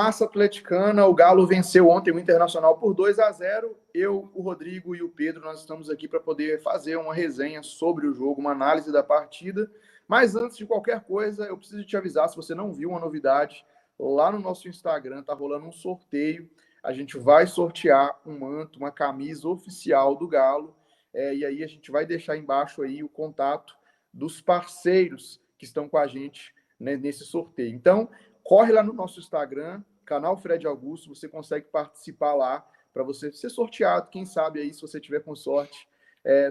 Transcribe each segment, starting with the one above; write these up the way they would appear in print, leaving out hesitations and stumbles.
Massa Atleticana, o Galo venceu ontem o Internacional por 2-0. Eu, o Rodrigo e o Pedro, nós estamos aqui para poder fazer uma resenha sobre o jogo, uma análise da partida. Mas antes de qualquer coisa, eu preciso te avisar, se você não viu uma novidade, lá no nosso Instagram tá rolando um sorteio. A gente vai sortear um manto, uma camisa oficial do Galo. E aí a gente vai deixar embaixo aí o contato dos parceiros que estão com a gente, né, nesse sorteio. Então, corre lá no nosso Instagram, canal Fred Augusto, você consegue participar lá para você ser sorteado. Quem sabe aí, se você tiver com sorte,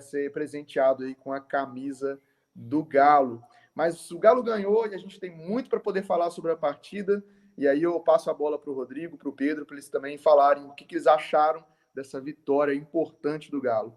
ser presenteado aí com a camisa do Galo. Mas o Galo ganhou e a gente tem muito para poder falar sobre a partida. E aí eu passo a bola para o Rodrigo, para o Pedro, para eles também falarem o que eles acharam dessa vitória importante do Galo.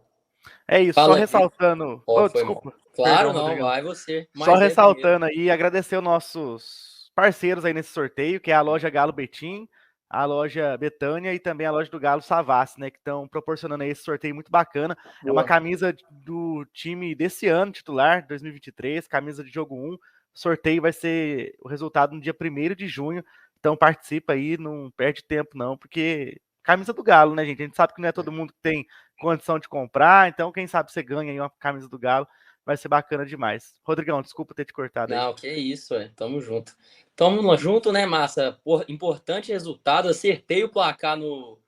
É isso, Fala só aí. ressaltando. Foi Desculpa. mal. Claro, Perdão, não, Rodrigão. vai você. Só Mas ressaltando aí, agradecer os nossos parceiros aí nesse sorteio, que é a loja Galo Betim, a loja Betânia e também a loja do Galo Savassi, né, que estão proporcionando aí esse sorteio muito bacana. Boa. É uma camisa do time desse ano, titular, 2023, camisa de jogo 1. O sorteio vai ser o resultado no dia 1º de junho, então participa aí, não perde tempo não, porque camisa do Galo, né, gente? A gente sabe que não é todo mundo que tem condição de comprar, então quem sabe você ganha aí uma camisa do Galo, vai ser bacana demais. Rodrigão, desculpa ter te cortado aí. Não, que isso, tamo junto. Tamo junto, né, Massa? Importante resultado, acertei o placar no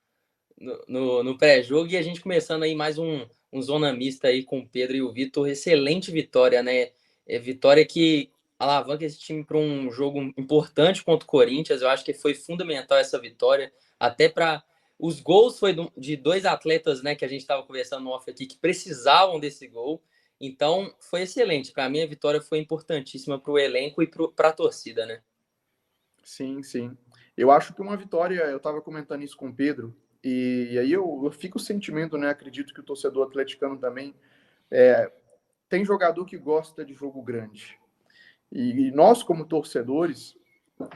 pré-jogo e a gente começando aí mais um zona mista aí com o Pedro e o Vitor. Excelente vitória, né? Vitória que alavanca esse time para um jogo importante contra o Corinthians. Eu acho que foi fundamental essa vitória, até para os gols foi de dois atletas, né, que a gente estava conversando no off aqui, que precisavam desse gol. Então, foi excelente. Para mim, a vitória foi importantíssima para o elenco e para a torcida, né? Sim, sim. Eu acho que uma vitória, eu estava comentando isso com o Pedro, e aí eu fico o sentimento, né? Acredito que o torcedor atleticano também tem jogador que gosta de jogo grande. E nós, como torcedores,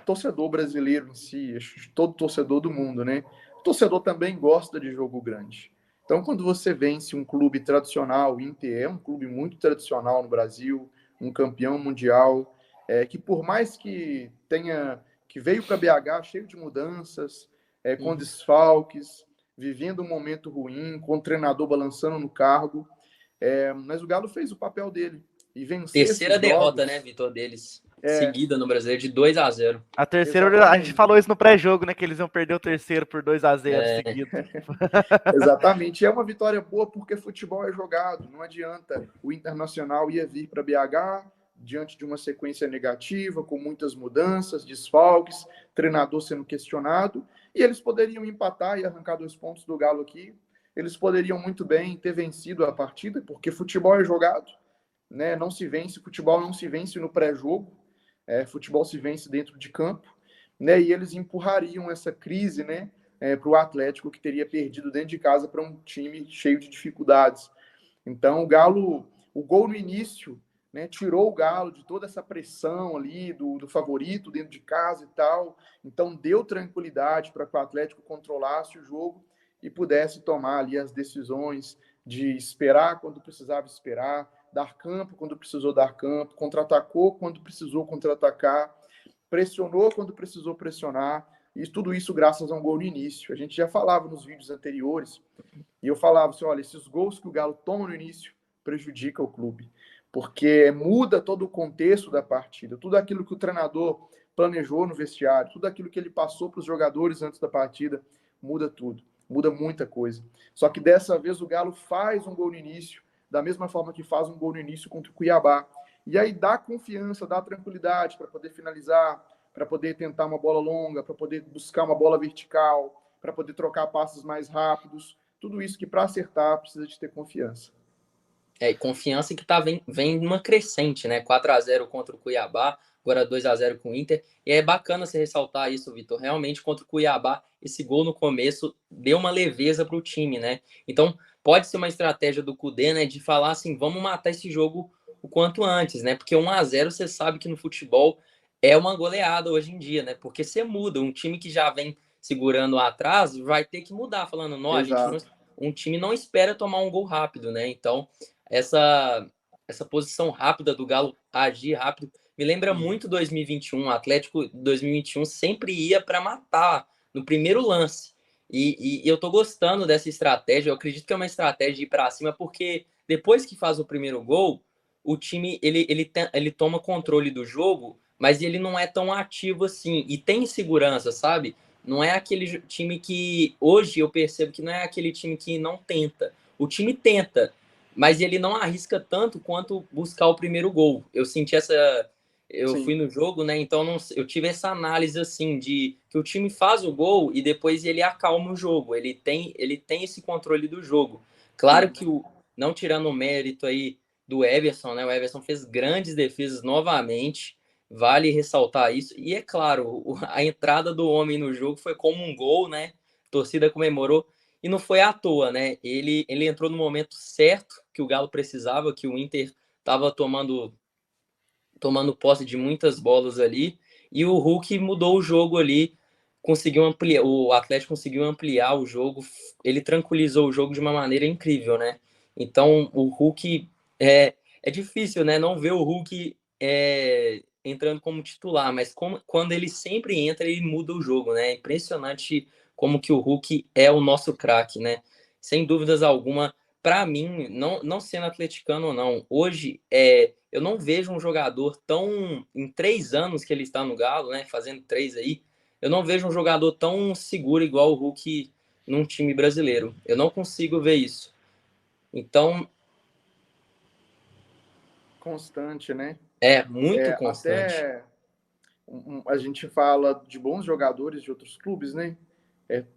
torcedor brasileiro em si, todo torcedor do mundo, né? O torcedor também gosta de jogo grande. Então, quando você vence um clube tradicional, o Inter é um clube muito tradicional no Brasil, um campeão mundial, que por mais que tenha, que veio para BH cheio de mudanças, com desfalques, vivendo um momento ruim, com o treinador balançando no cargo, mas o Galo fez o papel dele e vencer Terceira esses derrota, jogos, né, Vitor, deles, seguida no Brasileiro, de 2-0. A terceira, exatamente. a gente falou isso no pré-jogo, né? Que eles iam perder o terceiro por 2-0 seguido. Exatamente. É uma vitória boa porque futebol é jogado. Não adianta. O Internacional ia vir para BH diante de uma sequência negativa, com muitas mudanças, desfalques, treinador sendo questionado, e eles poderiam empatar e arrancar 2 pontos do Galo aqui. Eles poderiam muito bem ter vencido a partida, porque futebol é jogado, né? Não se vence, futebol não se vence no pré-jogo, futebol se vence dentro de campo, né? E eles empurrariam essa crise, né, para o Atlético, que teria perdido dentro de casa para um time cheio de dificuldades. Então, o Galo, o gol no início, né, tirou o Galo de toda essa pressão ali do favorito dentro de casa e tal. Então, deu tranquilidade para que o Atlético controlasse o jogo e pudesse tomar ali as decisões de esperar quando precisava esperar, dar campo quando precisou dar campo, contra-atacou quando precisou contra-atacar, pressionou quando precisou pressionar. E tudo isso graças a um gol no início. A gente já falava nos vídeos anteriores, e eu falava assim, olha, esses gols que o Galo toma no início prejudicam o clube, porque muda todo o contexto da partida, tudo aquilo que o treinador planejou no vestiário, tudo aquilo que ele passou para os jogadores antes da partida, muda tudo, muda muita coisa. Só que dessa vez o Galo faz um gol no início, da mesma forma que faz um gol no início contra o Cuiabá. E aí dá confiança, dá tranquilidade para poder finalizar, para poder tentar uma bola longa, para poder buscar uma bola vertical, para poder trocar passes mais rápidos. Tudo isso que para acertar precisa de ter confiança. E confiança que vem numa crescente, né? 4-0 contra o Cuiabá, agora 2-0 com o Inter. E é bacana você ressaltar isso, Vitor. Realmente, contra o Cuiabá, esse gol no começo deu uma leveza para o time, né? Então, pode ser uma estratégia do Cudê, né? De falar assim, vamos matar esse jogo o quanto antes, né? Porque 1-0 você sabe que no futebol é uma goleada hoje em dia, né? Porque você muda. Um time que já vem segurando atrás vai ter que mudar, falando, não, a gente não, um time não espera tomar um gol rápido, né? Então, essa posição rápida do Galo agir rápido. Me lembra muito 2021. O Atlético 2021 sempre ia para matar no primeiro lance. E eu tô gostando dessa estratégia. Eu acredito que é uma estratégia de ir para cima, porque depois que faz o primeiro gol, o time ele toma controle do jogo, mas ele não é tão ativo assim. E tem segurança, sabe? Não é aquele time que. Hoje eu percebo que não é aquele time que não tenta. O time tenta, mas ele não arrisca tanto quanto buscar o primeiro gol. Eu senti essa. Eu Sim. fui no jogo, né? Então eu tive essa análise assim de que o time faz o gol e depois ele acalma o jogo. Ele tem esse controle do jogo. Claro que não tirando o mérito aí do Everson, né? O Everson fez grandes defesas novamente. Vale ressaltar isso. E é claro, a entrada do homem no jogo foi como um gol, né? A torcida comemorou. E não foi à toa, né? Ele entrou no momento certo que o Galo precisava, que o Inter estava tomando posse de muitas bolas ali. E o Hulk mudou o jogo ali, conseguiu ampliar, o Atlético conseguiu ampliar o jogo, ele tranquilizou o jogo de uma maneira incrível, né? Então o Hulk é difícil, né? Não ver o Hulk entrando como titular, mas quando ele sempre entra, ele muda o jogo, né? É impressionante como que o Hulk é o nosso craque, né? Sem dúvidas alguma, para mim, não sendo atleticano ou não, hoje eu não vejo um jogador tão. Em 3 anos que ele está no Galo, né? Fazendo 3 aí, eu não vejo um jogador tão seguro igual o Hulk num time brasileiro. Eu não consigo ver isso. Então. Constante, né? Muito constante. Até a gente fala de bons jogadores de outros clubes, né?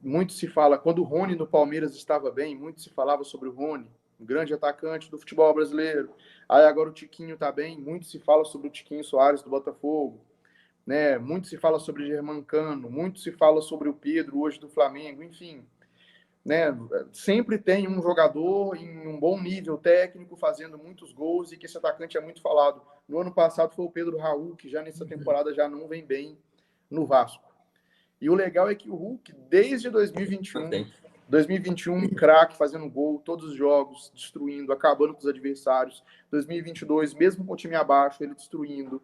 Muito se fala, quando o Rony no Palmeiras estava bem, muito se falava sobre o Rony, um grande atacante do futebol brasileiro. Aí agora o Tiquinho está bem, muito se fala sobre o Tiquinho Soares do Botafogo, né? Muito se fala sobre o Germancano, muito se fala sobre o Pedro hoje do Flamengo, enfim, né? Sempre tem um jogador em um bom nível técnico fazendo muitos gols e que esse atacante é muito falado. No ano passado foi o Pedro Raul, que já nessa temporada já não vem bem no Vasco. E o legal é que o Hulk, desde 2021, craque, fazendo gol, todos os jogos, destruindo, acabando com os adversários. 2022, mesmo com o time abaixo, ele destruindo,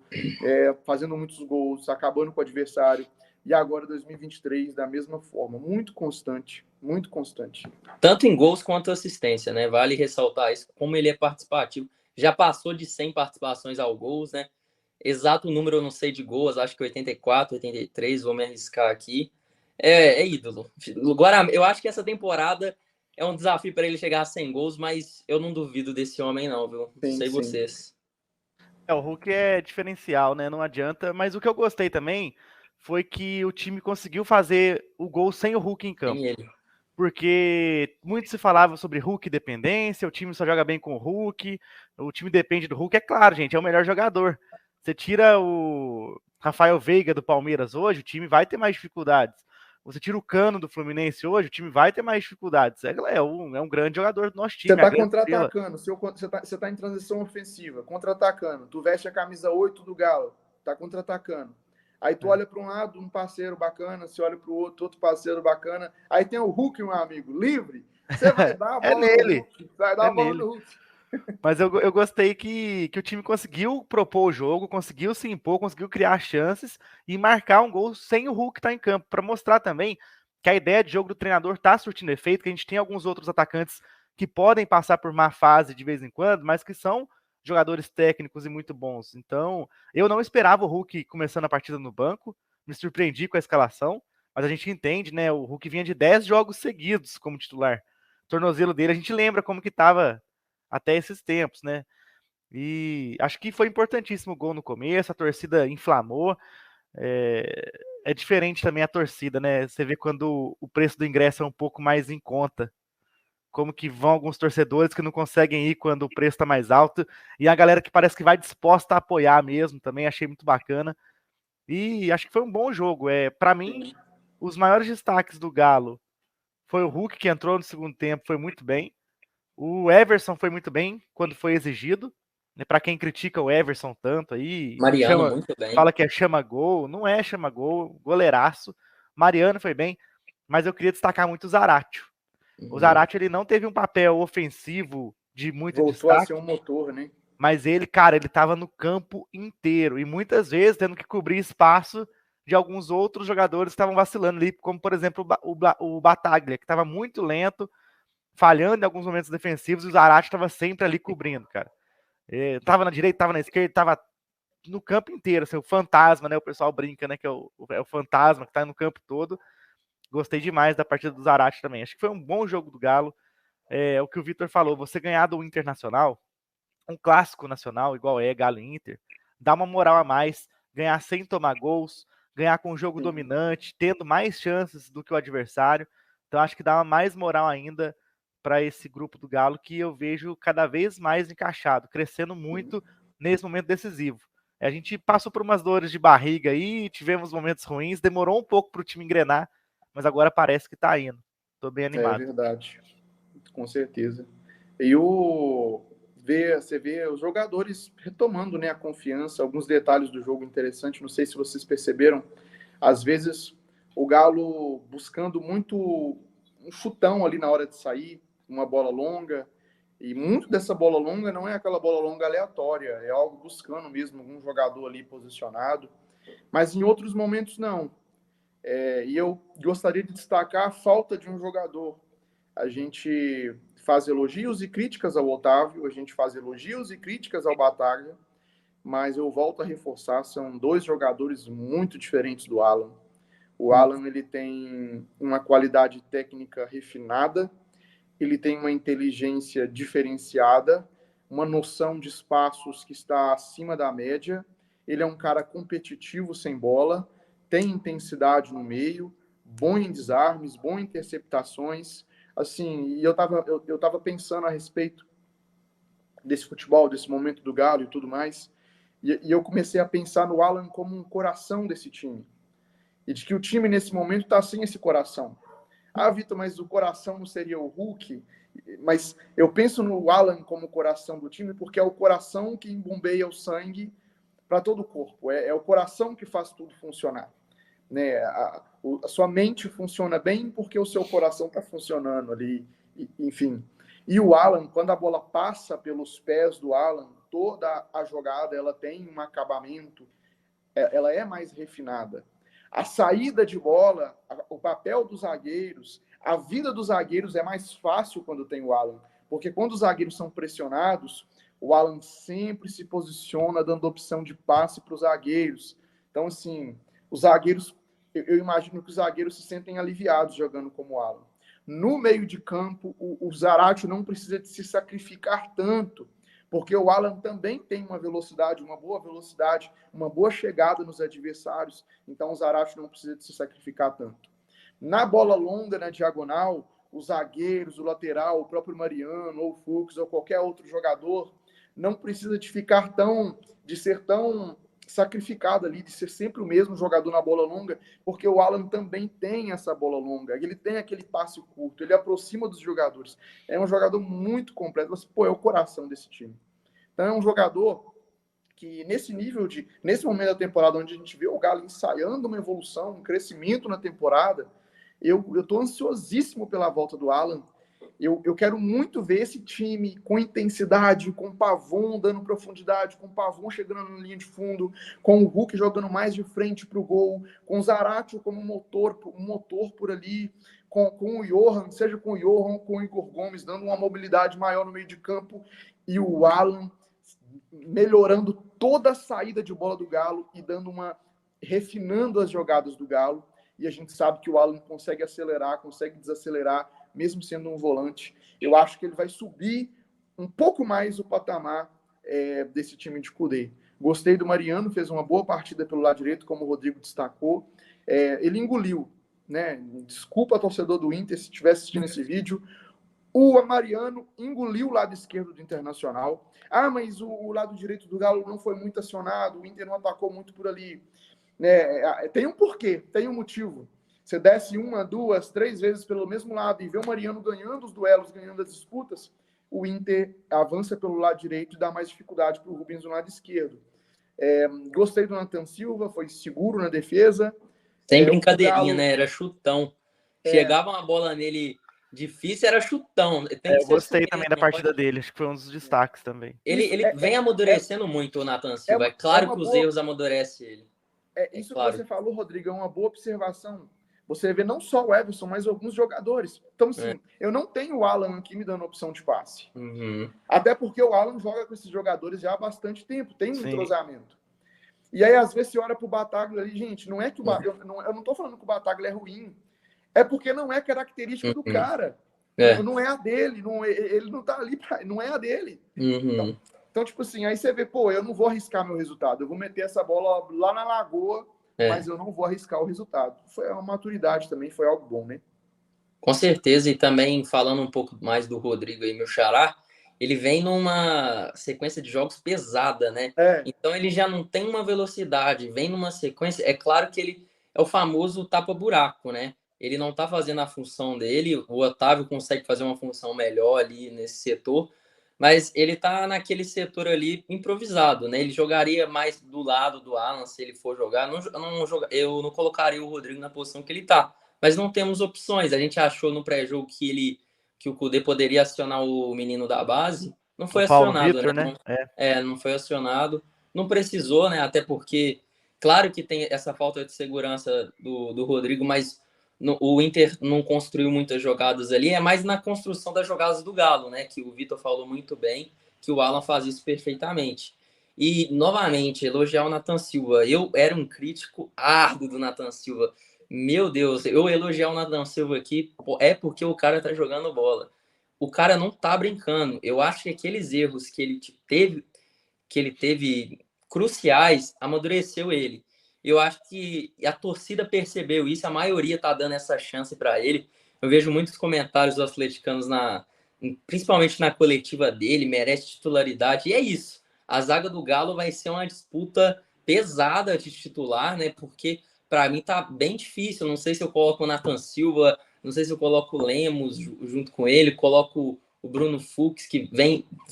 fazendo muitos gols, acabando com o adversário. E agora 2023, da mesma forma, muito constante, muito constante. Tanto em gols quanto assistência, né? Vale ressaltar isso, como ele é participativo. Já passou de 100 participações ao gols, né? Exato número eu não sei de gols, acho que 84, 83, vou me arriscar aqui. É ídolo. Agora, eu acho que essa temporada é um desafio para ele chegar a 100 gols, mas eu não duvido desse homem não, viu? Não sei vocês. O Hulk é diferencial, né? Não adianta. Mas o que eu gostei também foi que o time conseguiu fazer o gol sem o Hulk em campo. Tem ele. Porque muito se falava sobre Hulk dependência, o time só joga bem com o Hulk, o time depende do Hulk. É claro, gente, é o melhor jogador. Você tira o Rafael Veiga do Palmeiras hoje, o time vai ter mais dificuldades. Você tira o Cano do Fluminense hoje, o time vai ter mais dificuldades. É um grande jogador do nosso time. Você está contra-atacando, você tá em transição ofensiva, contra-atacando. Tu veste a camisa 8 do Galo, tá contra-atacando. Aí tu olha para um lado, um parceiro bacana, você olha para o outro parceiro bacana. Aí tem o Hulk, meu amigo, livre. Você vai dar a bola nele. no Hulk. Vai dar a bola no Hulk. Mas eu gostei que o time conseguiu propor o jogo, conseguiu se impor, conseguiu criar chances e marcar um gol sem o Hulk estar em campo, para mostrar também que a ideia de jogo do treinador está surtindo efeito, que a gente tem alguns outros atacantes que podem passar por má fase de vez em quando, mas que são jogadores técnicos e muito bons. Então, eu não esperava o Hulk começando a partida no banco, me surpreendi com a escalação, mas a gente entende, né? O Hulk vinha de 10 jogos seguidos como titular. O tornozelo dele, a gente lembra como que estava até esses tempos, né? E acho que foi importantíssimo o gol no começo, a torcida inflamou. É diferente também a torcida, né? Você vê quando o preço do ingresso é um pouco mais em conta. Como que vão alguns torcedores que não conseguem ir quando o preço está mais alto. E a galera que parece que vai disposta a apoiar mesmo, também achei muito bacana. E acho que foi um bom jogo. Para mim, os maiores destaques do Galo foi o Hulk, que entrou no segundo tempo, foi muito bem. O Everson foi muito bem quando foi exigido. Para quem critica o Everson tanto aí, Mariano, muito bem. fala que é chama gol, não é chama gol, goleiraço. Mariano foi bem, mas eu queria destacar muito o Zaratio. O Zaratio ele não teve um papel ofensivo de muito Voltou destaque, a ser um motor, né? Mas ele, cara, ele tava no campo inteiro e muitas vezes tendo que cobrir espaço de alguns outros jogadores que estavam vacilando ali, como por exemplo o Bataglia, que estava muito lento, falhando em alguns momentos defensivos, e o Zarate estava sempre ali cobrindo, cara. Tava na direita, tava na esquerda, tava no campo inteiro, assim, o fantasma, né? O pessoal brinca, né? Que é o fantasma que tá no campo todo. Gostei demais da partida do Zarate também. Acho que foi um bom jogo do Galo. O que o Vitor falou, você ganhar do Internacional, um clássico nacional, igual Galo e Inter, dá uma moral a mais, ganhar sem tomar gols, ganhar com um jogo dominante, tendo mais chances do que o adversário. Então acho que dá uma mais moral ainda para esse grupo do Galo, que eu vejo cada vez mais encaixado, crescendo muito nesse momento decisivo. A gente passou por umas dores de barriga aí, tivemos momentos ruins, demorou um pouco para o time engrenar, mas agora parece que está indo. Estou bem animado. É verdade, com certeza. E você vê os jogadores retomando, né, a confiança, alguns detalhes do jogo interessantes, não sei se vocês perceberam, às vezes o Galo buscando muito um chutão ali na hora de sair, uma bola longa, e muito dessa bola longa não é aquela bola longa aleatória, é algo buscando mesmo algum jogador ali posicionado, mas em outros momentos não. E eu gostaria de destacar a falta de um jogador. A gente faz elogios e críticas ao Otávio, a gente faz elogios e críticas ao Bataglia, mas eu volto a reforçar, são dois jogadores muito diferentes do Alan. O Alan, ele tem uma qualidade técnica refinada, ele tem uma inteligência diferenciada, uma noção de espaços que está acima da média, ele é um cara competitivo sem bola, tem intensidade no meio, bom em desarmes, bom em interceptações, assim, e eu tava pensando a respeito desse futebol, desse momento do Galo e tudo mais, e eu comecei a pensar no Alan como um coração desse time, e de que o time nesse momento está sem esse coração. Ah, Vitor, mas o coração não seria o Hulk? Mas eu penso no Alan como coração do time porque é o coração que embombeia o sangue para todo o corpo, é o coração que faz tudo funcionar. Né? A sua mente funciona bem porque o seu coração está funcionando ali, enfim. E o Alan, quando a bola passa pelos pés do Alan, toda a jogada ela tem um acabamento, ela é mais refinada. A saída de bola, o papel dos zagueiros, a vida dos zagueiros é mais fácil quando tem o Alan, porque quando os zagueiros são pressionados, o Alan sempre se posiciona dando opção de passe para os zagueiros. Então, assim, os zagueiros, eu imagino que os zagueiros se sentem aliviados jogando como o Alan. No meio de campo, o Zarate não precisa de se sacrificar tanto, porque o Alan também tem uma velocidade, uma boa chegada nos adversários, então o Zarate não precisa de se sacrificar tanto. Na bola longa, na diagonal, os zagueiros, o lateral, o próprio Mariano, ou o Fux, ou qualquer outro jogador, não precisa de ser tão sacrificado ali, de ser sempre o mesmo jogador na bola longa, porque o Alan também tem essa bola longa, ele tem aquele passe curto, ele aproxima dos jogadores, é um jogador muito completo, é o coração desse time. Então é um jogador que nesse momento da temporada onde a gente vê o Galo ensaiando uma evolução, um crescimento na temporada, eu estou ansiosíssimo pela volta do Alan. Eu quero muito ver esse time com intensidade, com o Pavon dando profundidade, com o Pavon chegando na linha de fundo, com o Hulk jogando mais de frente para o gol, com o Zarate como um motor por ali, com o Johan, seja com o Johan ou com o Igor Gomes, dando uma mobilidade maior no meio de campo, e o Alan melhorando toda a saída de bola do Galo e refinando as jogadas do Galo. E a gente sabe que o Alan consegue acelerar, consegue desacelerar, mesmo sendo um volante. Eu acho que ele vai subir um pouco mais o patamar desse time de Cudê. Gostei do Mariano, fez uma boa partida pelo lado direito, como o Rodrigo destacou. Ele engoliu, né? Desculpa, torcedor do Inter, se estiver assistindo esse vídeo. O Mariano engoliu o lado esquerdo do Internacional. Ah, mas o lado direito do Galo não foi muito acionado, o Inter não atacou muito por ali. Tem um porquê, tem um motivo. Você desce 1, 2, 3 vezes pelo mesmo lado e vê o Mariano ganhando os duelos, ganhando as disputas, o Inter avança pelo lado direito e dá mais dificuldade para o Rubens no lado esquerdo. Gostei do Nathan Silva, foi seguro na defesa. Sem brincadeirinha, Galo, né? Era chutão. Chegava uma bola nele difícil era chutão. Tem que Eu ser gostei assim também mesmo, da não partida pode... dele, acho que foi um dos destaques também. Ele vem amadurecendo muito, o Nathan Silva. É É claro uma que os boa. erros amadurecem ele. Isso que Claro. você falou, Rodrigo, é uma boa observação. Você vê não só o Everson, mas alguns jogadores. Então, assim, eu não tenho o Alan aqui me dando opção de passe. Uhum. Até porque o Alan joga com esses jogadores já há bastante tempo, tem um Sim. entrosamento. E aí, às vezes, você olha pro Bataglia ali, gente, não é que eu não tô falando que o Bataglia é ruim. É porque não é característica do cara. Não é a dele. Ele não tá ali não é a dele. Uhum. Então, tipo assim, aí você vê, pô, eu não vou arriscar meu resultado. Eu vou meter essa bola lá na lagoa, mas eu não vou arriscar o resultado. Foi uma maturidade também, foi algo bom, né? Com certeza. E também, falando um pouco mais do Rodrigo aí, meu xará, ele vem numa sequência de jogos pesada, né? Então ele já não tem uma velocidade, vem numa sequência. É claro que ele é o famoso tapa-buraco, né? Ele não tá fazendo a função dele, o Otávio consegue fazer uma função melhor ali nesse setor, mas ele tá naquele setor ali improvisado, né? Ele jogaria mais do lado do Alan se ele for jogar. Eu não colocaria o Rodrigo na posição que ele tá, mas não temos opções. A gente achou no pré-jogo que o Kudê poderia acionar o menino da base, não foi O Paulo acionado, Vitor, né? né? Não foi acionado, não precisou, né? Até porque, claro que tem essa falta de segurança do Rodrigo, mas o Inter não construiu muitas jogadas ali, é mais na construção das jogadas do Galo, né? Que o Vitor falou muito bem, que o Alan faz isso perfeitamente. E, novamente, elogiar o Nathan Silva. Eu era um crítico árduo do Nathan Silva. Meu Deus, eu elogiar o Nathan Silva aqui é porque o cara tá jogando bola. O cara não tá brincando. Eu acho que aqueles erros que ele teve cruciais, amadureceu ele. Eu acho que a torcida percebeu isso, a maioria tá dando essa chance para ele. Eu vejo muitos comentários dos atleticanos principalmente na coletiva dele, merece titularidade. E é isso. A zaga do Galo vai ser uma disputa pesada de titular, né? Porque para mim tá bem difícil. Não sei se eu coloco o Nathan Silva, não sei se eu coloco o Lemos junto com ele, coloco o Bruno Fux, que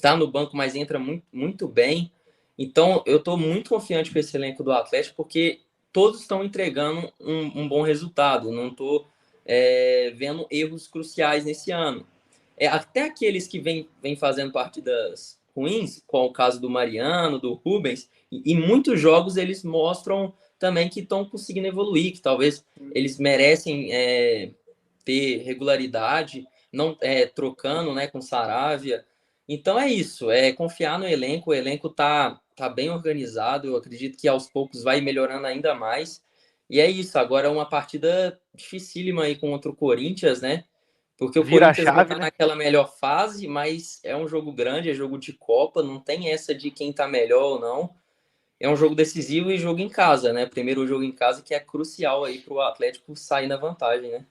tá no banco, mas entra muito, muito bem. Então, eu estou muito confiante com esse elenco do Atlético, porque todos estão entregando um bom resultado. Não estou vendo erros cruciais nesse ano. Até aqueles que vêm fazendo partidas ruins, como o caso do Mariano, do Rubens, e muitos jogos eles mostram também que estão conseguindo evoluir, que talvez eles merecem ter regularidade, não trocando, né, com Saravia. Então é isso, é confiar no elenco. O elenco tá bem organizado, eu acredito que aos poucos vai melhorando ainda mais. E é isso, agora é uma partida dificílima aí contra o Corinthians, né? Porque o Vira a Corinthians não chave, tá né? naquela melhor fase, mas é um jogo grande, é jogo de Copa, não tem essa de quem tá melhor ou não. É um jogo decisivo e jogo em casa, né? Primeiro jogo em casa que é crucial aí pro Atlético sair na vantagem, né?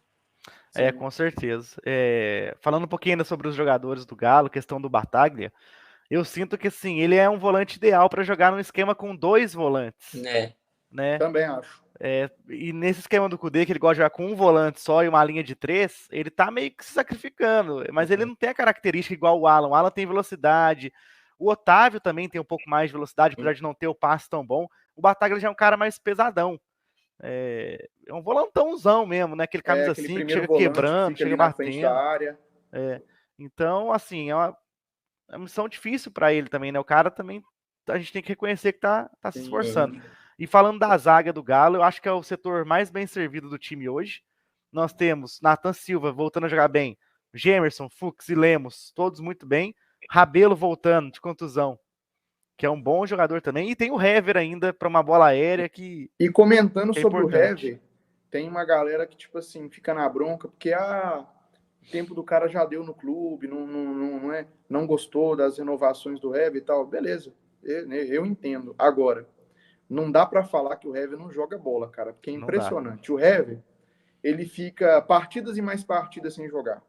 Com certeza. Falando um pouquinho ainda sobre os jogadores do Galo, questão do Bataglia, eu sinto que assim, ele é um volante ideal para jogar num esquema com dois volantes, né? Também acho. E nesse esquema do Kudê, que ele gosta de jogar com um volante só e uma linha de três, ele tá meio que se sacrificando, mas ele não tem a característica igual o Alan. O Alan tem velocidade, o Otávio também tem um pouco mais de velocidade, apesar de não ter o passe tão bom. O Bataglia já é um cara mais pesadão. É um volantãozão mesmo, né? Aquele camisa Aquele 5 que primeiro chega volante que quebrando, fica chega ali na frente da batendo. área. Então, assim, é uma missão difícil para ele também, né? O cara também, a gente tem que reconhecer que tá se esforçando. E falando da zaga do Galo, eu acho que é o setor mais bem servido do time hoje. Nós temos Nathan Silva voltando a jogar bem, Gemerson, Fux e Lemos, todos muito bem. Rabelo voltando de contusão, que é um bom jogador também. E tem o Hever ainda para uma bola aérea que E comentando é sobre o importante. Hever, tem uma galera que, tipo assim, fica na bronca, porque o tempo do cara já deu no clube, não gostou das renovações do Hever e tal. Beleza, eu entendo. Agora, não dá para falar que o Hever não joga bola, cara, porque é Não dá. impressionante. O Hever, ele fica partidas e mais partidas sem jogar.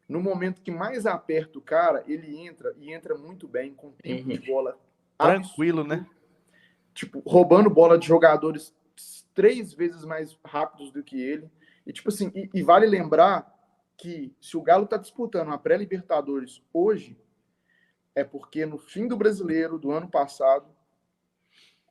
No momento que mais aperta o cara, ele entra e entra muito bem, com tempo de bola Tranquilo, absurdo, né? tipo, roubando bola de jogadores 3 vezes mais rápidos do que ele. E, tipo assim, e vale lembrar que se o Galo tá disputando a pré-Libertadores hoje, é porque no fim do Brasileiro do ano passado,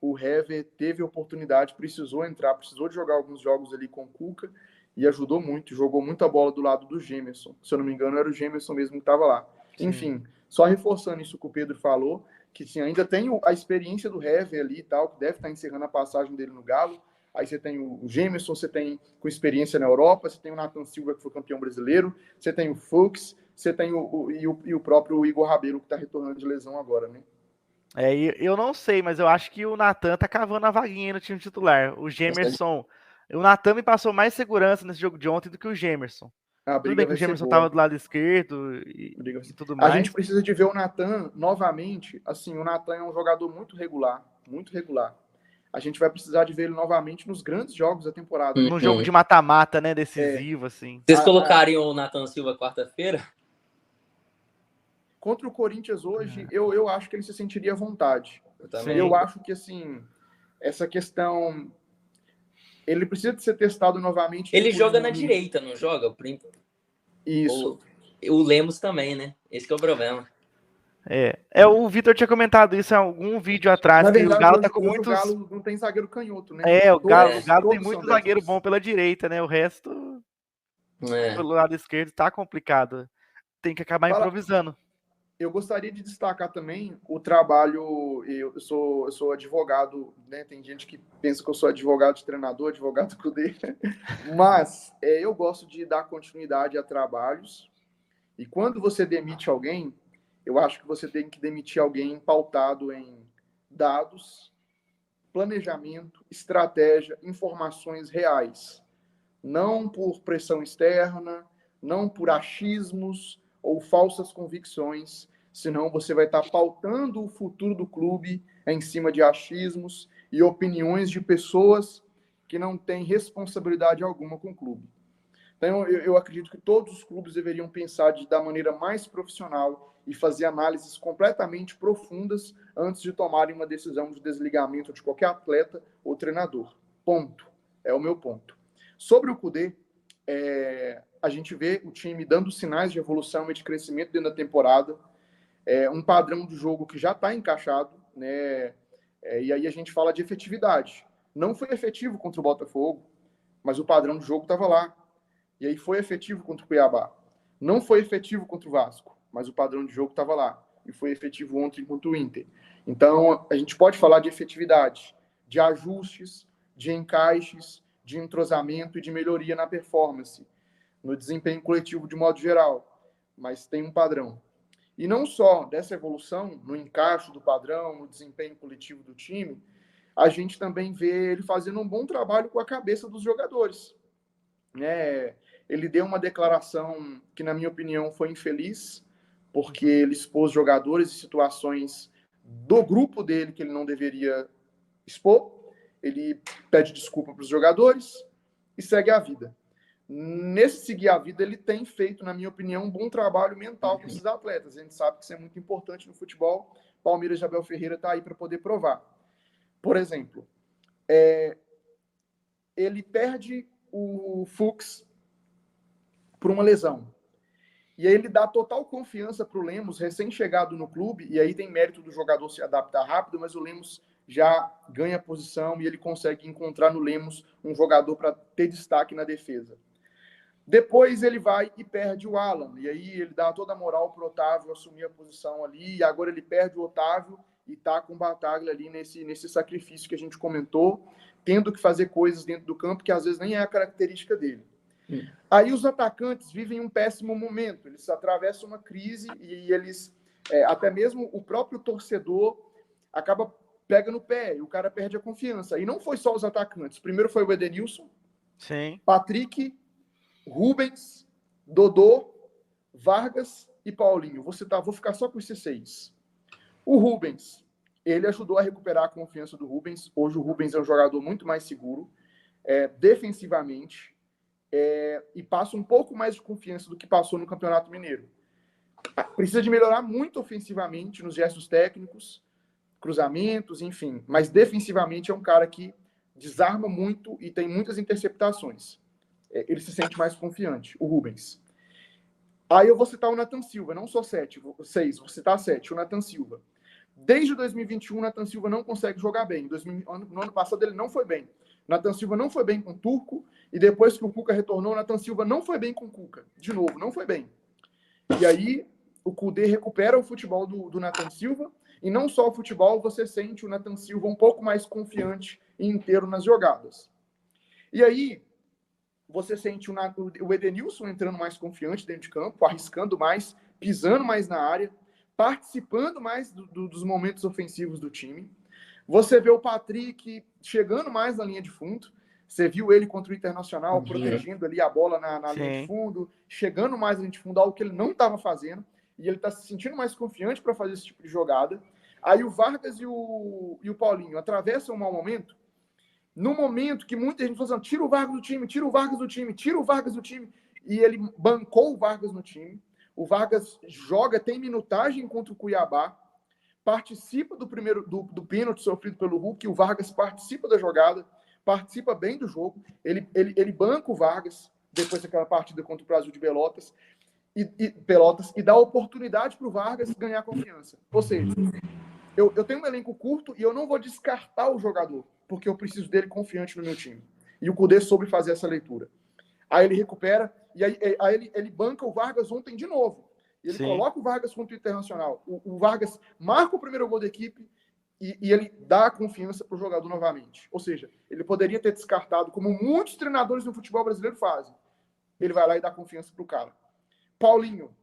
o Hever teve oportunidade, precisou entrar, precisou de jogar alguns jogos ali com o Cuca, e ajudou muito, jogou muita bola do lado do Gemerson. Se eu não me engano, era o Gemerson mesmo que estava lá. Sim. Enfim, só reforçando isso que o Pedro falou, que sim, ainda tem a experiência do Hever ali e tal, que deve estar encerrando a passagem dele no Galo. Aí você tem o Gemerson, você tem com experiência na Europa, você tem o Nathan Silva, que foi campeão brasileiro, você tem o Fuchs, você tem o próprio Igor Rabelo, que está retornando de lesão agora, né? Eu não sei, mas eu acho que o Nathan tá cavando a vaguinha no time titular. O Gemerson... O Nathan me passou mais segurança nesse jogo de ontem do que o Gemerson. Tudo bem que o Gemerson tava do lado esquerdo e tudo mais. A gente precisa de ver o Nathan novamente. Assim, o Nathan é um jogador muito regular, muito regular. A gente vai precisar de ver ele novamente nos grandes jogos da temporada. No jogo de mata-mata, né? Decisivo, assim. Vocês colocariam o Nathan Silva quarta-feira? Contra o Corinthians hoje, eu acho que ele se sentiria à vontade. Eu acho que, assim, essa questão... Ele precisa de ser testado novamente. Ele joga na direita, não joga? Isso. O Lemos também, né? Esse que é o problema. O Vitor tinha comentado isso em algum vídeo atrás. Na verdade, o Galo hoje, tá com muitos... o Galo não tem zagueiro canhoto, né? O Galo tem muito zagueiro bom pela direita, né? O resto, pelo lado esquerdo, tá complicado. Tem que acabar improvisando. Eu gostaria de destacar também o trabalho. Eu sou advogado, né? Tem gente que pensa que eu sou advogado de treinador, advogado Cudê, mas eu gosto de dar continuidade a trabalhos. E quando você demite alguém, eu acho que você tem que demitir alguém pautado em dados, planejamento, estratégia, informações reais, não por pressão externa, não por achismos ou falsas convicções, senão você vai estar pautando o futuro do clube em cima de achismos e opiniões de pessoas que não têm responsabilidade alguma com o clube. Então, eu acredito que todos os clubes deveriam pensar da maneira mais profissional e fazer análises completamente profundas antes de tomarem uma decisão de desligamento de qualquer atleta ou treinador. Ponto. É o meu ponto. Sobre o Cudê, a gente vê o time dando sinais de evolução e de crescimento dentro da temporada, um padrão de jogo que já está encaixado, né? E aí a gente fala de efetividade. Não foi efetivo contra o Botafogo, mas o padrão de jogo estava lá. E aí foi efetivo contra o Cuiabá. Não foi efetivo contra o Vasco, mas o padrão de jogo estava lá. E foi efetivo ontem contra o Inter. Então, a gente pode falar de efetividade, de ajustes, de encaixes, de entrosamento e de melhoria na performance, no desempenho coletivo de modo geral. Mas tem um padrão. E não só dessa evolução, no encaixe do padrão, no desempenho coletivo do time, a gente também vê ele fazendo um bom trabalho com a cabeça dos jogadores. Ele deu uma declaração que, na minha opinião, foi infeliz, porque ele expôs jogadores e situações do grupo dele que ele não deveria expor. Ele pede desculpa para os jogadores e segue a vida. Nesse seguir a vida, ele tem feito, na minha opinião, um bom trabalho mental com esses atletas. A gente sabe que isso é muito importante no futebol. Palmeiras de Abel Ferreira está aí para poder provar. Por exemplo, ele perde o Fuchs por uma lesão. E aí ele dá total confiança para o Lemos, recém-chegado no clube, e aí tem mérito do jogador se adaptar rápido, mas o Lemos já ganha posição e ele consegue encontrar no Lemos um jogador para ter destaque na defesa. Depois ele vai e perde o Alan, e aí ele dá toda a moral para o Otávio assumir a posição ali, e agora ele perde o Otávio e está com o Bataglia ali nesse sacrifício que a gente comentou, tendo que fazer coisas dentro do campo que às vezes nem é a característica dele. Aí os atacantes vivem um péssimo momento, eles atravessam uma crise e eles, até mesmo o próprio torcedor acaba pega no pé e o cara perde a confiança. E não foi só os atacantes, primeiro foi o Edenilson, Sim. Patrick, Rubens, Dodô, Vargas e Paulinho. Vou ficar só com esses 6. O Rubens, ele ajudou a recuperar a confiança do Rubens. Hoje o Rubens é um jogador muito mais seguro, defensivamente, e passa um pouco mais de confiança do que passou no Campeonato Mineiro. Precisa de melhorar muito ofensivamente nos gestos técnicos, cruzamentos, enfim. Mas defensivamente é um cara que desarma muito e tem muitas interceptações. Ele se sente mais confiante, o Rubens. Aí eu vou citar o Nathan Silva, não só 6, vou citar 7, o Nathan Silva. Desde 2021, o Nathan Silva não consegue jogar bem. No ano passado ele não foi bem. Nathan Silva não foi bem com o Turco, e depois que o Cuca retornou, Nathan Silva não foi bem com o Cuca. De novo, não foi bem. E aí, o Kudê recupera o futebol do Nathan Silva, e não só o futebol, você sente o Nathan Silva um pouco mais confiante e inteiro nas jogadas. E aí, você sente o Edenilson entrando mais confiante dentro de campo, arriscando mais, pisando mais na área, participando mais dos momentos ofensivos do time. Você vê o Patrick chegando mais na linha de fundo. Você viu ele contra o Internacional, protegendo ali a bola na linha de fundo, chegando mais na linha de fundo, algo que ele não estava fazendo. E ele está se sentindo mais confiante para fazer esse tipo de jogada. Aí o Vargas e o Paulinho atravessam um mau momento. No momento que muita gente falou assim, tira o Vargas do time, tira o Vargas do time, tira o Vargas do time. E ele bancou o Vargas no time. O Vargas joga, tem minutagem contra o Cuiabá, participa do pênalti sofrido pelo Hulk, o Vargas participa da jogada, participa bem do jogo, ele banca o Vargas, depois daquela partida contra o Brasil de Pelotas, e dá oportunidade para o Vargas ganhar confiança. Ou seja, eu tenho um elenco curto e eu não vou descartar o jogador, porque eu preciso dele confiante no meu time. E o Kudê soube fazer essa leitura. Aí ele recupera, e aí ele banca o Vargas ontem de novo. E ele coloca o Vargas contra o Internacional. O Vargas marca o primeiro gol da equipe e ele dá a confiança para o jogador novamente. Ou seja, ele poderia ter descartado, como muitos treinadores no futebol brasileiro fazem. Ele vai lá e dá confiança para o cara. Paulinho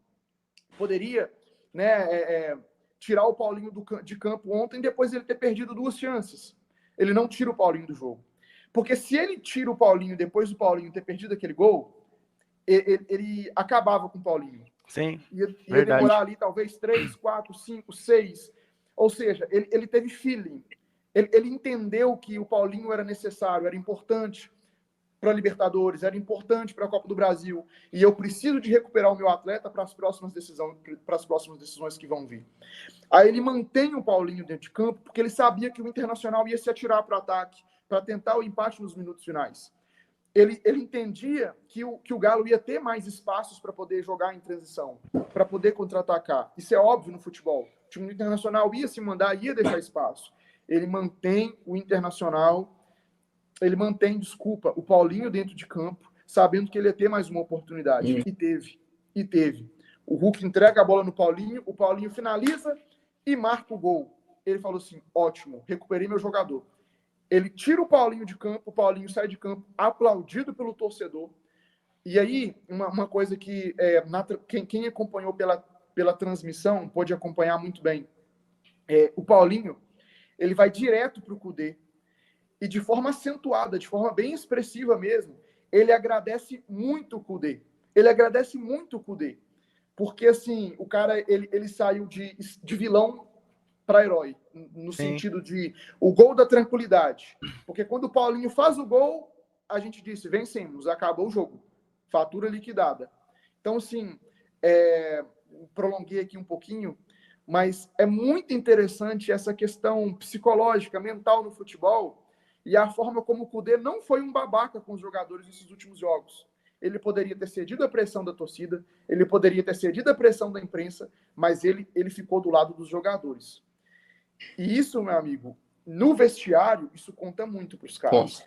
poderia, né, tirar o Paulinho de campo ontem, depois ele ter perdido 2 chances. Ele não tira o Paulinho do jogo. Porque se ele tira o Paulinho depois do Paulinho ter perdido aquele gol, ele acabava com o Paulinho. Sim, ia demorar ali talvez 3, 4, 5, 6. Ou seja, ele teve feeling. Ele entendeu que o Paulinho era necessário, era importante para a Libertadores, era importante para a Copa do Brasil. E eu preciso de recuperar o meu atleta para as próximas decisões que vão vir. Aí ele mantém o Paulinho dentro de campo, porque ele sabia que o Internacional ia se atirar para o ataque, para tentar o empate nos minutos finais. Ele entendia que o Galo ia ter mais espaços para poder jogar em transição, para poder contra-atacar. Isso é óbvio no futebol. O time do Internacional ia se mandar, ia deixar espaço. Ele mantém o Internacional, o Paulinho dentro de campo, sabendo que ele ia ter mais uma oportunidade. E teve. O Hulk entrega a bola no Paulinho, o Paulinho finaliza e marca o gol. Ele falou assim, ótimo, recuperei meu jogador. Ele tira o Paulinho de campo, o Paulinho sai de campo, aplaudido pelo torcedor. E aí, uma coisa que quem acompanhou pela transmissão pôde acompanhar muito bem. O Paulinho, ele vai direto para o Kudê e de forma acentuada, de forma bem expressiva mesmo, ele agradece muito o Kudê. Ele agradece muito o Kudê. Porque, assim, o cara, ele saiu de vilão para herói, no sentido de o gol da tranquilidade. Porque quando o Paulinho faz o gol, a gente disse, vencemos, acabou o jogo. Fatura liquidada. Então, assim, prolonguei aqui um pouquinho, mas é muito interessante essa questão psicológica, mental no futebol e a forma como o Kudê não foi um babaca com os jogadores nesses últimos jogos. Ele poderia ter cedido a pressão da torcida, ele poderia ter cedido a pressão da imprensa, mas ele ficou do lado dos jogadores. E isso, meu amigo, no vestiário, isso conta muito para os caras.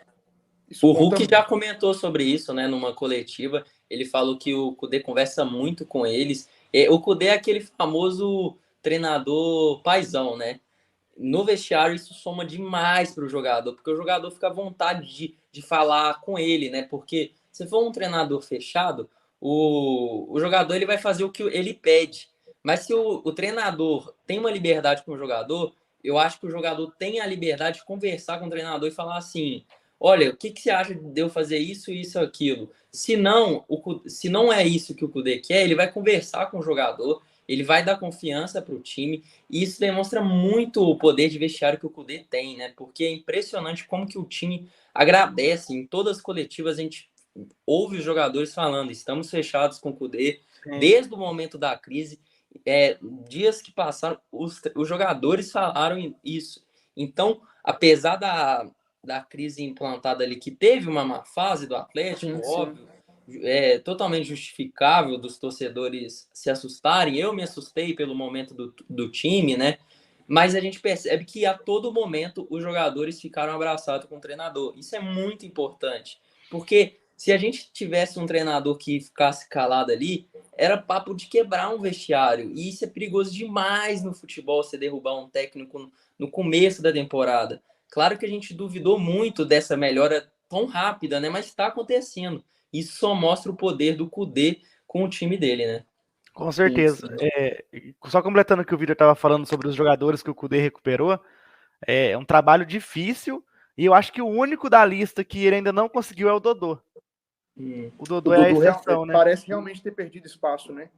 O Hulk já comentou sobre isso, né, numa coletiva. Ele falou que o Kudê conversa muito com eles. O Kudê é aquele famoso treinador paizão, né? No vestiário, isso soma demais para o jogador, porque o jogador fica à vontade de falar com ele, né? Porque se for um treinador fechado, o jogador ele vai fazer o que ele pede. Mas se o treinador tem uma liberdade com o jogador, eu acho que o jogador tem a liberdade de conversar com o treinador e falar assim, olha, o que você acha de eu fazer isso, isso, aquilo? Se não é isso que o Kudê quer, ele vai conversar com o jogador, ele vai dar confiança para o time, e isso demonstra muito o poder de vestiário que o Kudê tem, né? Porque é impressionante como que o time agradece. Em todas as coletivas a gente ouve os jogadores falando, estamos fechados com o Kudê, desde o momento da crise, dias que passaram, os jogadores falaram isso. Então, apesar da crise implantada ali, que teve uma má fase do Atlético, óbvio, totalmente justificável dos torcedores se assustarem. Eu me assustei pelo momento do time, né? mas a gente percebe que a todo momento os jogadores ficaram abraçados com o treinador. Isso é muito importante, porque se a gente tivesse um treinador que ficasse calado ali, era papo de quebrar um vestiário, e isso é perigoso demais no futebol, você derrubar um técnico no começo da temporada. Claro que a gente duvidou muito dessa melhora tão rápida, né? Mas está acontecendo. Isso só mostra o poder do Kudê com o time dele, né? Com certeza. Só completando o que o Vitor estava falando sobre os jogadores que o Kudê recuperou, é um trabalho difícil, e eu acho que o único da lista que ele ainda não conseguiu é o Dodô. O Dodô é a exceção, né? Parece realmente ter perdido espaço, né?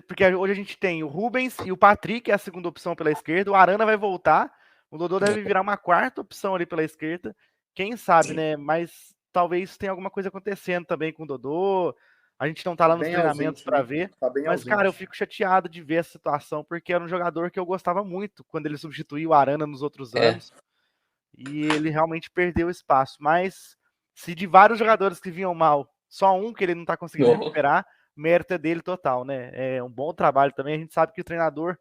Porque hoje a gente tem o Rubens e o Patrick, que é a segunda opção pela esquerda, o Arana vai voltar, o Dodô deve virar uma quarta opção ali pela esquerda, quem sabe, né? Mas talvez tenha alguma coisa acontecendo também com o Dodô, a gente não tá lá nos treinamentos para ver, mas, cara, eu fico chateado de ver essa situação, porque era um jogador que eu gostava muito quando ele substituiu o Arana nos outros anos, e ele realmente perdeu espaço, mas se de vários jogadores que vinham mal, só um que ele não tá conseguindo recuperar, mérito é dele total, né? É um bom trabalho também. A gente sabe que o treinador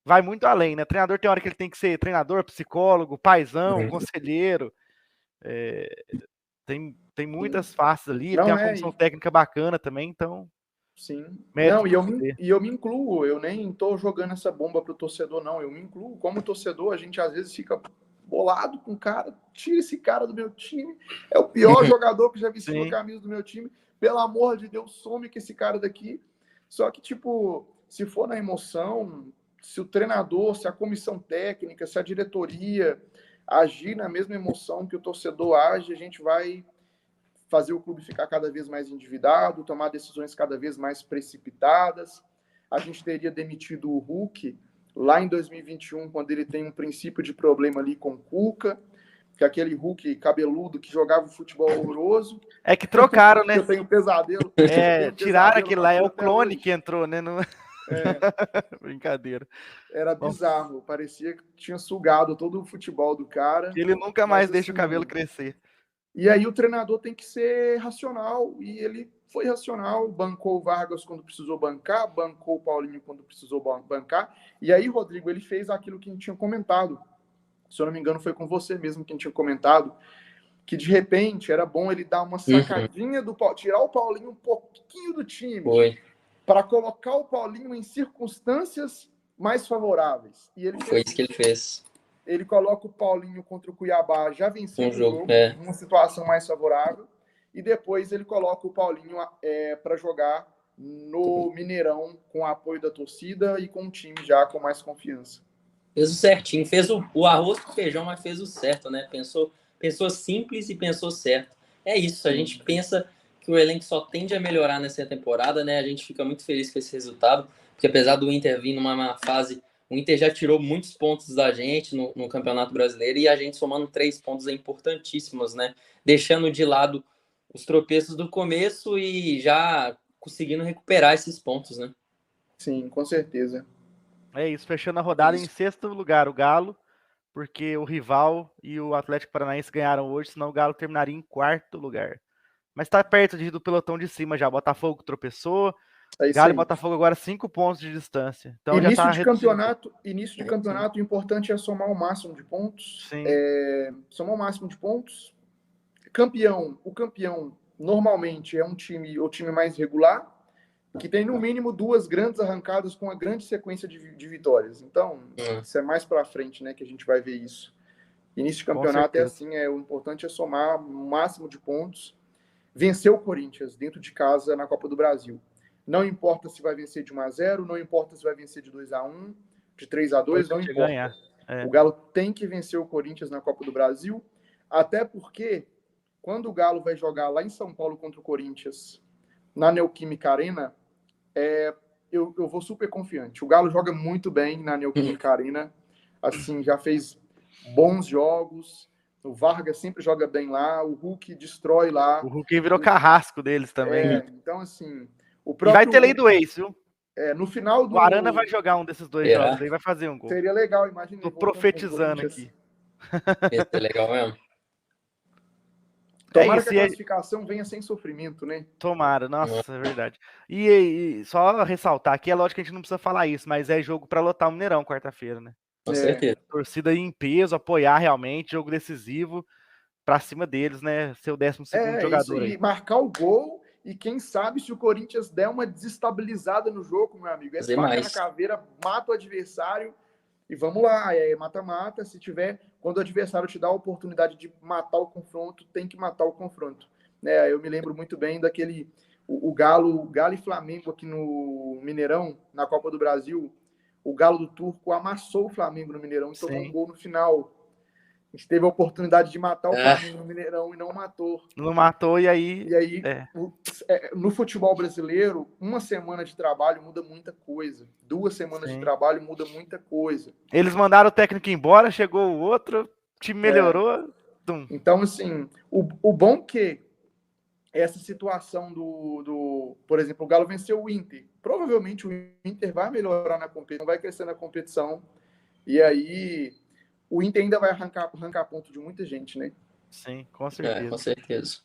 vai muito além, né? O treinador tem hora que ele tem que ser treinador, psicólogo, paizão, conselheiro. Tem muitas faces ali. Ele tem uma comissão técnica bacana também, então. Sim. Não, e eu me incluo. Eu nem tô jogando essa bomba pro torcedor, não. Eu me incluo. Como torcedor, a gente às vezes fica bolado com o cara. Tira esse cara do meu time. É o pior jogador que já vestiu a camisa do meu time. Pelo amor de Deus, some com esse cara daqui. Só que, tipo, se for na emoção, se o treinador, se a comissão técnica, se a diretoria agir na mesma emoção que o torcedor age, a gente vai fazer o clube ficar cada vez mais endividado, tomar decisões cada vez mais precipitadas. A gente teria demitido o Hulk lá em 2021, quando ele tem um princípio de problema ali com o Cuca, que é aquele Hulk cabeludo que jogava futebol horroroso. É que trocaram, né? Eu tenho pesadelo. Tiraram aquele lá, é o clone que entrou, né? No... Brincadeira. Era bizarro, parecia que tinha sugado todo o futebol do cara. Ele nunca mais deixa o cabelo crescer. E aí o treinador tem que ser racional, e ele foi racional, bancou o Vargas quando precisou bancar, bancou o Paulinho quando precisou bancar, e aí, Rodrigo, ele fez aquilo que a gente tinha comentado, se eu não me engano foi com você mesmo que a gente tinha comentado, que de repente era bom ele dar uma sacadinha do Paulinho, tirar o Paulinho um pouquinho do time, para colocar o Paulinho em circunstâncias mais favoráveis. E ele foi isso que ele fez. Ele coloca o Paulinho contra o Cuiabá, já venceu o jogo, numa situação mais favorável, e depois ele coloca o Paulinho para jogar no Mineirão com o apoio da torcida e com o time já com mais confiança. Fez o certinho, fez o arroz com feijão, mas fez o certo, né? Pensou simples e pensou certo. É isso, a gente pensa que o elenco só tende a melhorar nessa temporada, né? A gente fica muito feliz com esse resultado, porque apesar do Inter vir numa fase... O Inter já tirou muitos pontos da gente no Campeonato Brasileiro, e a gente somando 3 pontos é importantíssimos, né? Deixando de lado os tropeços do começo e já conseguindo recuperar esses pontos, né? Sim, com certeza. É isso, fechando a rodada em sexto lugar, o Galo, porque o rival e o Atlético Paranaense ganharam hoje, senão o Galo terminaria em quarto lugar. Mas tá perto do pelotão de cima já. Botafogo tropeçou. Galo e Botafogo agora 5 pontos de distância. Então início já tá de campeonato, o importante é somar o máximo de pontos. Somar o máximo de pontos. O campeão normalmente é o time mais regular, que tem no mínimo 2 grandes arrancadas com uma grande sequência de vitórias. Então, isso é mais para frente, né, que a gente vai ver isso. Início de campeonato é assim, o importante é somar o máximo de pontos. Vencer o Corinthians dentro de casa na Copa do Brasil. Não importa se vai vencer de 1-0, não importa se vai vencer de 2-1, de 3-2, não importa. O Galo tem que vencer o Corinthians na Copa do Brasil, até porque quando o Galo vai jogar lá em São Paulo contra o Corinthians, na Neoquímica Arena, eu vou super confiante. O Galo joga muito bem na Neoquímica Arena, assim, já fez bons jogos. O Vargas sempre joga bem lá, o Hulk destrói lá. O Hulk virou carrasco deles também. Então, assim... E vai ter lei do ex, viu? No final do... O Arana vai jogar um desses 2 jogos aí, vai fazer um gol. Seria legal, imagina. Tô profetizando aqui. Ia ser legal mesmo. Tomara que a classificação venha sem sofrimento, né? Tomara, nossa, é verdade. E só ressaltar aqui, é lógico que a gente não precisa falar isso, mas é jogo para lotar o Mineirão quarta-feira, né? Com certeza. Torcida aí em peso, apoiar realmente, jogo decisivo para cima deles, né? Ser o 12º jogador isso, aí. e marcar o gol, e quem sabe se o Corinthians der uma desestabilizada no jogo, meu amigo, Fazer faca mais. na caveira, mata o adversário e vamos lá, mata-mata, se tiver, quando o adversário te dá a oportunidade de matar o confronto, tem que matar o confronto, né? Eu me lembro muito bem daquele, o Galo e Flamengo aqui no Mineirão, na Copa do Brasil, o Galo do Turco amassou o Flamengo no Mineirão e tomou um gol no final. A gente teve a oportunidade de matar o Flamengo no Mineirão e não matou. Não matou, e aí... No futebol brasileiro, uma semana de trabalho muda muita coisa. 2 semanas de trabalho muda muita coisa. Eles mandaram o técnico embora, chegou o outro, o time melhorou. Então, assim, o bom que essa situação por exemplo, o Galo venceu o Inter. Provavelmente o Inter vai melhorar na competição, vai crescer na competição. E aí o Inter ainda vai arrancar ponto de muita gente, né? Sim, com certeza. Com certeza.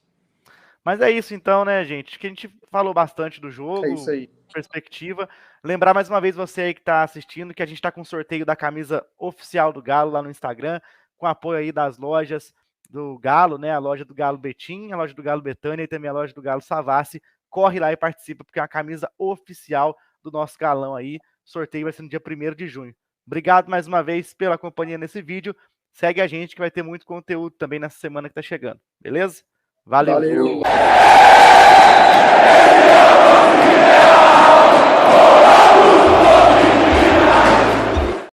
Mas é isso então, né, gente? Que a gente falou bastante do jogo, é isso aí. Perspectiva. Lembrar mais uma vez você aí que está assistindo que a gente está com um sorteio da camisa oficial do Galo lá no Instagram, com apoio aí das lojas do Galo, né? A loja do Galo Betim, a loja do Galo Betânia e também a loja do Galo Savassi. Corre lá e participa, porque é uma camisa oficial do nosso galão aí. O sorteio vai ser no dia 1º de junho. Obrigado mais uma vez pela companhia nesse vídeo. Segue a gente que vai ter muito conteúdo também nessa semana que tá chegando. Beleza? Valeu!